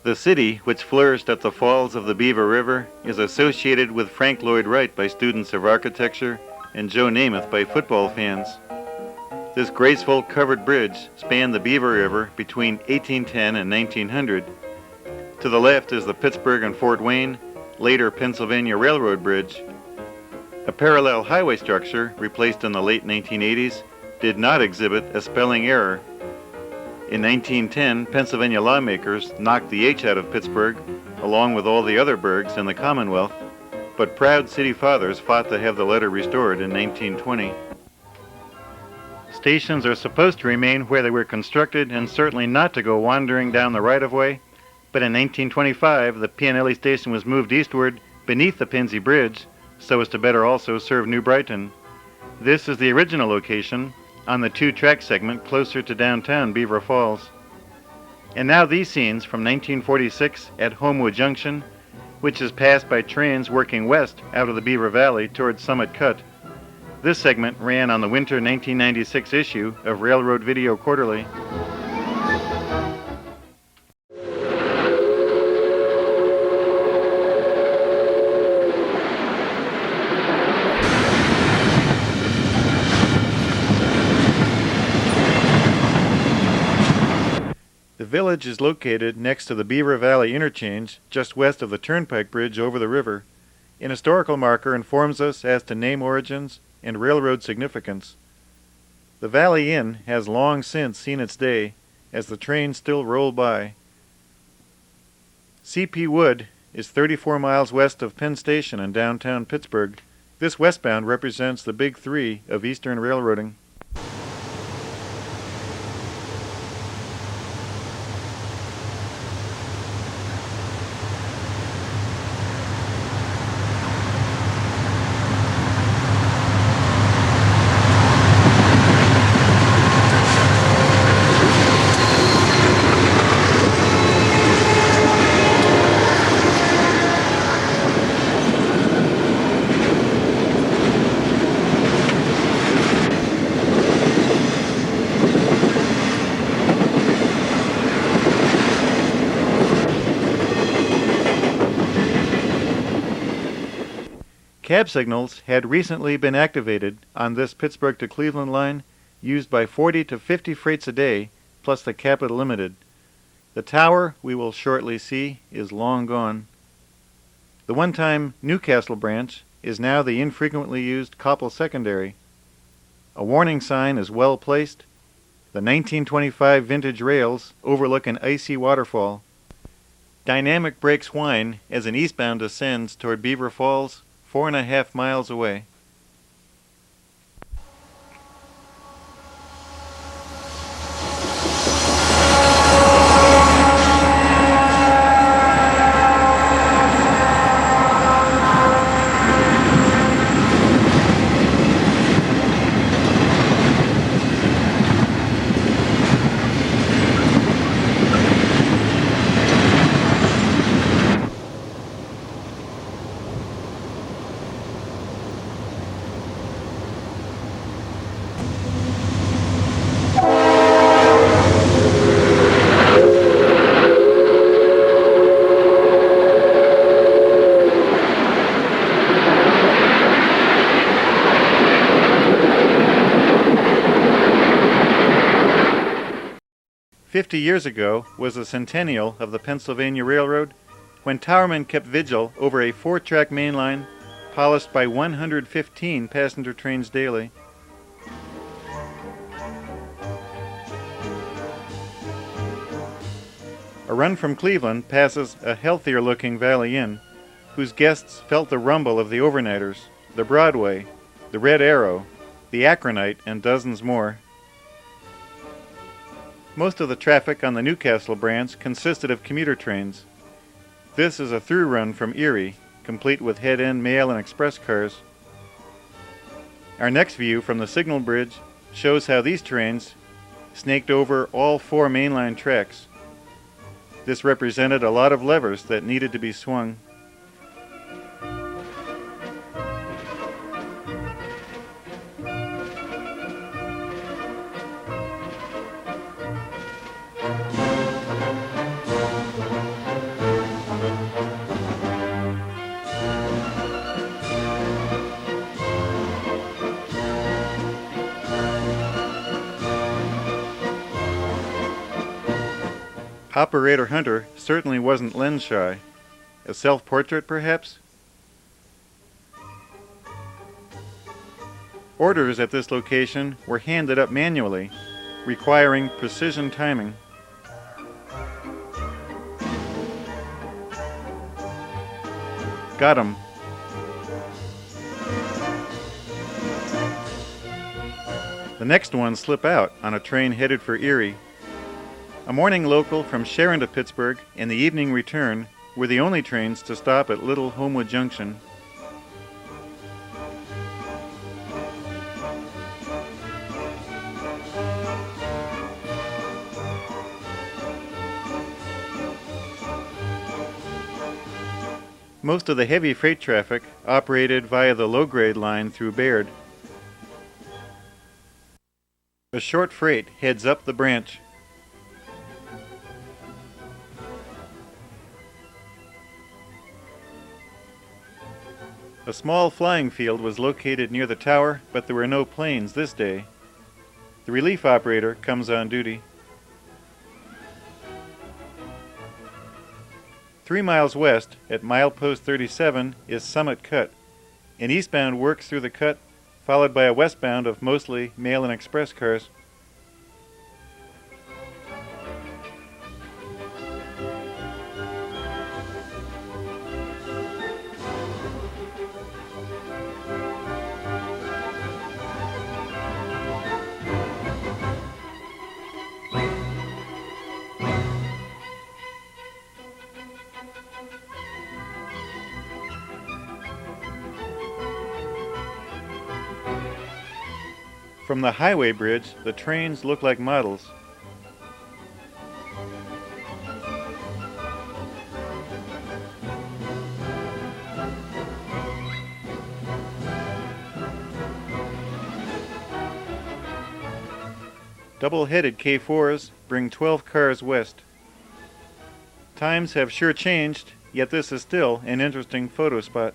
The city, which flourished at the falls of the Beaver River, is associated with Frank Lloyd Wright by students of architecture and Joe Namath by football fans. This graceful covered bridge spanned the Beaver River between 1810 and 1900. To the left is the Pittsburgh and Fort Wayne, later Pennsylvania Railroad Bridge. A parallel highway structure, replaced in the late 1980s, did not exhibit a spelling error. In 1910, Pennsylvania lawmakers knocked the H out of Pittsburgh, along with all the other burgs in the Commonwealth, but proud city fathers fought to have the letter restored in 1920. Stations are supposed to remain where they were constructed and certainly not to go wandering down the right-of-way, but in 1925, the Pianelli station was moved eastward beneath the Pennsy Bridge so as to better also serve New Brighton. This is the original location on the two-track segment closer to downtown Beaver Falls. And now these scenes from 1946 at Homewood Junction, which is passed by trains working west out of the Beaver Valley towards Summit Cut. This segment ran on the winter 1996 issue of Railroad Video Quarterly. The village is located next to the Beaver Valley interchange, just west of the Turnpike Bridge over the river. An historical marker informs us as to name origins and railroad significance. The Valley Inn has long since seen its day, as the trains still roll by. C.P. Wood is 34 miles west of Penn Station in downtown Pittsburgh. This westbound represents the Big Three of Eastern railroading. Cab signals had recently been activated on this Pittsburgh to Cleveland line, used by 40 to 50 freights a day, plus the Capital Limited. The tower, we will shortly see, is long gone. The one-time Newcastle branch is now the infrequently used Coppell Secondary. A warning sign is well placed. The 1925 vintage rails overlook an icy waterfall. Dynamic brakes whine as an eastbound descends toward Beaver Falls, 4.5 miles away. "50 years ago was the Centennial of the Pennsylvania Railroad, when towermen kept vigil over a 4-track main line polished by 115 passenger trains daily. A run from Cleveland passes a healthier-looking Valley Inn, whose guests felt the rumble of the overnighters, the Broadway, the Red Arrow, the Akronite, and dozens more. Most of the traffic on the Newcastle branch consisted of commuter trains. This is a through run from Erie, complete with head-end mail and express cars. Our next view from the Signal Bridge shows how these trains snaked over all 4 mainline tracks. This represented a lot of levers that needed to be swung. Operator Hunter certainly wasn't lens shy. A self-portrait, perhaps? Orders at this location were handed up manually, requiring precision timing. Got 'em. The next ones slip out on a train headed for Erie. A morning local from Sharon to Pittsburgh and the evening return were the only trains to stop at Little Homewood Junction. Most of the heavy freight traffic operated via the low-grade line through Baird. The short freight heads up the branch. A small flying field was located near the tower, but there were no planes this day. The relief operator comes on duty. 3 miles west, at milepost 37, is Summit Cut. An eastbound works through the cut, followed by a westbound of mostly mail and express cars. From the highway bridge, the trains look like models. Double-headed K4s bring 12 cars west. Times have sure changed, yet this is still an interesting photo spot.